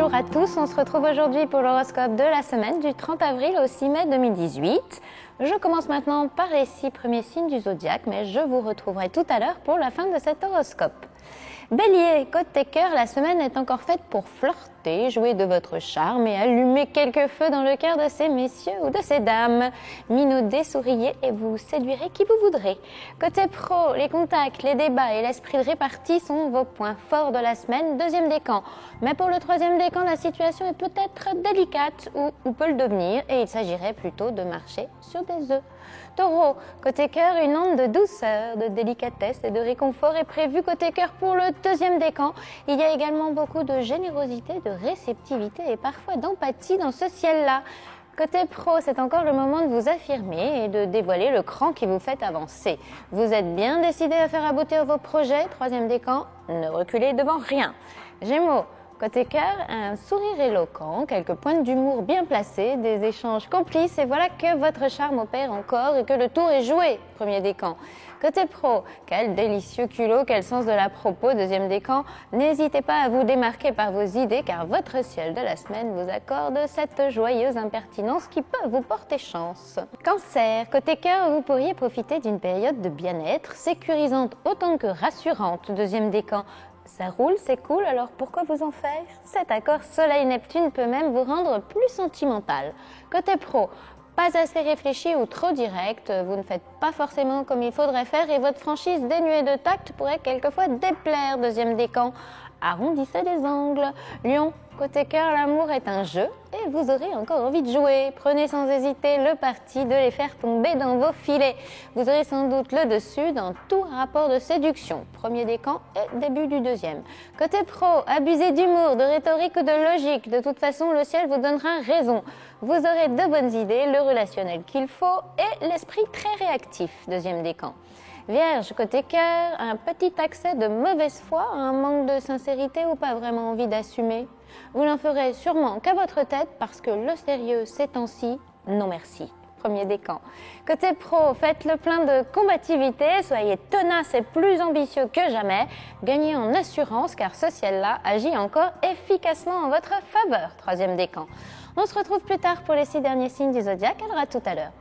Bonjour à tous, on se retrouve aujourd'hui pour l'horoscope de la semaine du 30 avril au 6 mai 2018. Je commence maintenant par les 6 premiers signes du zodiaque, mais je vous retrouverai tout à l'heure pour la fin de cet horoscope. Bélier, côté cœur, la semaine est encore faite pour flirter, jouer de votre charme et allumer quelques feux dans le cœur de ces messieurs ou de ces dames. Minaudez, souriez et vous séduirez qui vous voudrez. Côté pro, les contacts, les débats et l'esprit de répartie sont vos points forts de la semaine, deuxième décan. Mais pour le troisième décan, la situation est peut-être délicate ou peut le devenir et il s'agirait plutôt de marcher sur des œufs. Taureau, côté cœur, une onde de douceur, de délicatesse et de réconfort est prévue côté cœur pour le deuxième décan. Il y a également beaucoup de générosité, de réceptivité et parfois d'empathie dans ce ciel-là. Côté pro, c'est encore le moment de vous affirmer et de dévoiler le cran qui vous fait avancer. Vous êtes bien décidé à faire aboutir vos projets, troisième décan, ne reculez devant rien. Gémeaux, côté cœur, un sourire éloquent, quelques pointes d'humour bien placées, des échanges complices et voilà que votre charme opère encore et que le tour est joué, premier décan. Côté pro, quel délicieux culot, quel sens de la propos, deuxième décan. N'hésitez pas à vous démarquer par vos idées car votre ciel de la semaine vous accorde cette joyeuse impertinence qui peut vous porter chance. Cancer, côté cœur, vous pourriez profiter d'une période de bien-être, sécurisante autant que rassurante, deuxième décan. Ça roule, c'est cool, alors pourquoi vous en faire? Cet accord Soleil-Neptune peut même vous rendre plus sentimental. Côté pro, pas assez réfléchi ou trop direct, vous ne faites pas forcément comme il faudrait faire et votre franchise dénuée de tact pourrait quelquefois déplaire, deuxième décan. Arrondissez les angles. Lion, côté cœur, l'amour est un jeu et vous aurez encore envie de jouer. Prenez sans hésiter le parti de les faire tomber dans vos filets. Vous aurez sans doute le dessus dans tout rapport de séduction. Premier décan et début du deuxième. Côté pro, abusez d'humour, de rhétorique ou de logique. De toute façon, le ciel vous donnera raison. Vous aurez de bonnes idées, le relationnel qu'il faut et l'esprit très réactif. Deuxième décan. Vierge, côté cœur, un petit accès de mauvaise foi, un manque de sincérité ou pas vraiment envie d'assumer. Vous n'en ferez sûrement qu'à votre tête parce que le sérieux ces temps-ci, non merci. Premier décan. Côté pro, faites le plein de combativité, soyez tenace et plus ambitieux que jamais. Gagnez en assurance car ce ciel-là agit encore efficacement en votre faveur. Troisième décan. On se retrouve plus tard pour les 6 derniers signes du zodiaque, alors à tout à l'heure.